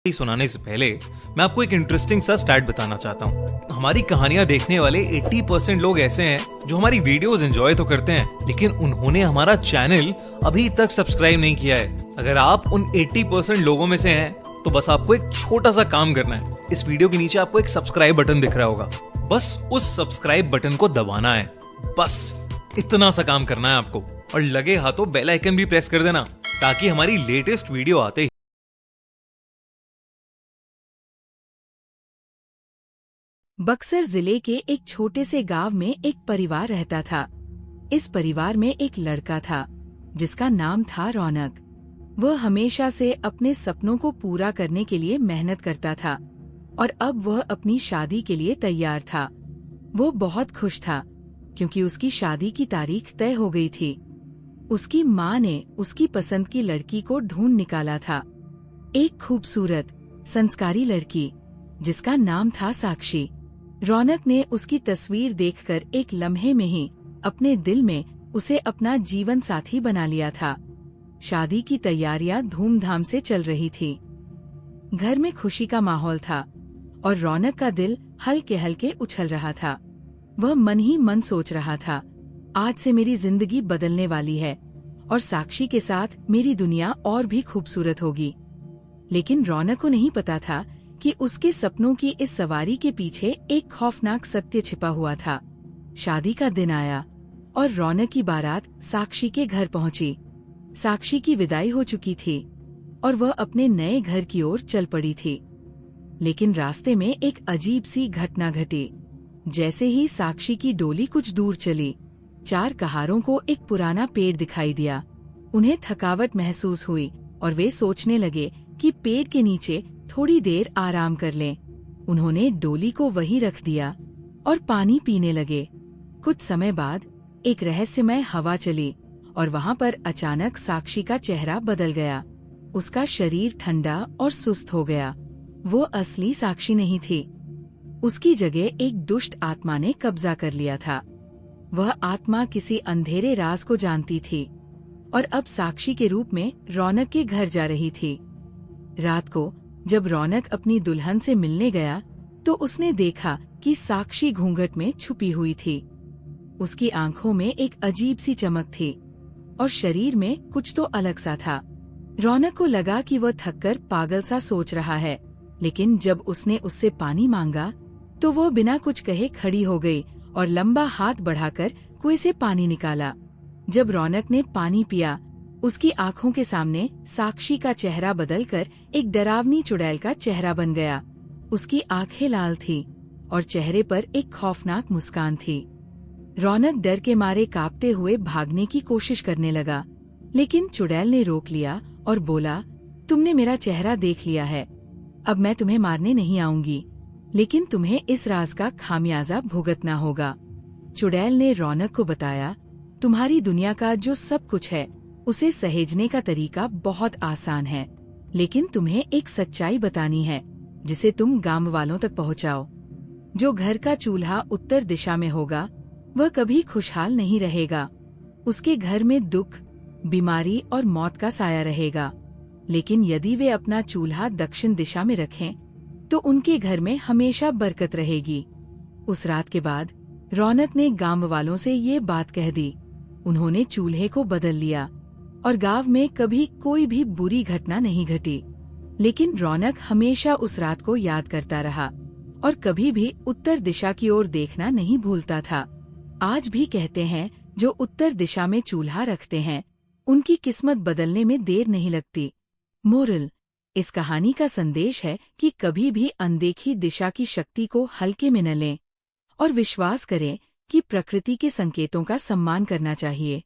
सुनाने से पहले मैं आपको एक इंटरेस्टिंग सा स्टैट बताना चाहता हूँ। हमारी कहानियां देखने वाले 80% लोग ऐसे हैं जो हमारी वीडियोस एंजॉय तो करते हैं, लेकिन उन्होंने हमारा चैनल अभी तक सब्सक्राइब नहीं किया है। अगर आप उन 80% लोगों में से हैं तो बस आपको एक छोटा सा काम करना है। इस वीडियो के नीचे आपको एक सब्सक्राइब बटन दिख रहा होगा, बस उस सब्सक्राइब बटन को दबाना है। बस इतना सा काम करना है आपको, और लगे हाथों बेल आइकन भी प्रेस कर देना ताकि हमारी लेटेस्ट वीडियो आते ही बक्सर जिले के एक छोटे से गांव में एक परिवार रहता था। इस परिवार में एक लड़का था जिसका नाम था रौनक। वह हमेशा से अपने सपनों को पूरा करने के लिए मेहनत करता था और अब वह अपनी शादी के लिए तैयार था। वो बहुत खुश था क्योंकि उसकी शादी की तारीख तय हो गई थी। उसकी माँ ने उसकी पसंद की लड़की को ढूंढ निकाला था, एक खूबसूरत संस्कारी लड़की जिसका नाम था साक्षी। रौनक ने उसकी तस्वीर देखकर एक लम्हे में ही अपने दिल में उसे अपना जीवन साथी बना लिया था। शादी की तैयारियां धूमधाम से चल रही थी। घर में खुशी का माहौल था और रौनक का दिल हल्के हल्के उछल रहा था। वह मन ही मन सोच रहा था, आज से मेरी जिंदगी बदलने वाली है और साक्षी के साथ मेरी दुनिया और भी खूबसूरत होगी। लेकिन रौनक को नहीं पता था कि उसके सपनों की इस सवारी के पीछे एक खौफनाक सत्य छिपा हुआ था। शादी का दिन आया और रौनक की बारात साक्षी के घर पहुंची। साक्षी की विदाई हो चुकी थी और वह अपने नए घर की ओर चल पड़ी थी। लेकिन रास्ते में एक अजीब सी घटना घटी। जैसे ही साक्षी की डोली कुछ दूर चली, चार कहारों को एक पुराना पेड़ दिखाई दिया। उन्हें थकावट महसूस हुई और वे सोचने लगे कि पेड़ के नीचे थोड़ी देर आराम कर लें। उन्होंने डोली को वहीं रख दिया और पानी पीने लगे। कुछ समय बाद एक रहस्यमय हवा चली और वहां पर अचानक साक्षी का चेहरा बदल गया। उसका शरीर ठंडा और सुस्त हो गया। वो असली साक्षी नहीं थी। उसकी जगह एक दुष्ट आत्मा ने कब्जा कर लिया था। वह आत्मा किसी अंधेरे राज को जानती थी और अब साक्षी के रूप में रौनक के घर जा रही थी। रात को जब रौनक अपनी दुल्हन से मिलने गया तो उसने देखा कि साक्षी घूंघट में छुपी हुई थी। उसकी आंखों में एक अजीब सी चमक थी और शरीर में कुछ तो अलग सा था। रौनक को लगा कि वह थककर पागल सा सोच रहा है, लेकिन जब उसने उससे पानी मांगा तो वो बिना कुछ कहे खड़ी हो गई और लंबा हाथ बढ़ाकर कुएं से पानी निकाला। जब रौनक ने पानी पिया, उसकी आंखों के सामने साक्षी का चेहरा बदलकर एक डरावनी चुड़ैल का चेहरा बन गया। उसकी आंखें लाल थी और चेहरे पर एक खौफनाक मुस्कान थी। रौनक डर के मारे कांपते हुए भागने की कोशिश करने लगा, लेकिन चुड़ैल ने रोक लिया और बोला, तुमने मेरा चेहरा देख लिया है, अब मैं तुम्हें मारने नहीं आऊंगी, लेकिन तुम्हें इस राज का खामियाजा भुगतना होगा। चुड़ैल ने रौनक को बताया, तुम्हारी दुनिया का जो सब कुछ है उसे सहेजने का तरीका बहुत आसान है, लेकिन तुम्हें एक सच्चाई बतानी है जिसे तुम गांव वालों तक पहुंचाओ। जो घर का चूल्हा उत्तर दिशा में होगा वह कभी खुशहाल नहीं रहेगा। उसके घर में दुख, बीमारी और मौत का साया रहेगा। लेकिन यदि वे अपना चूल्हा दक्षिण दिशा में रखें तो उनके घर में हमेशा बरकत रहेगी। उस रात के बाद रौनक ने गांव वालों से ये बात कह दी। उन्होंने चूल्हे को बदल लिया और गांव में कभी कोई भी बुरी घटना नहीं घटी। लेकिन रौनक हमेशा उस रात को याद करता रहा और कभी भी उत्तर दिशा की ओर देखना नहीं भूलता था। आज भी कहते हैं, जो उत्तर दिशा में चूल्हा रखते हैं उनकी किस्मत बदलने में देर नहीं लगती। मोरल: इस कहानी का संदेश है कि कभी भी अनदेखी दिशा की शक्ति को हल्के में न लें और विश्वास करें कि प्रकृति के संकेतों का सम्मान करना चाहिए।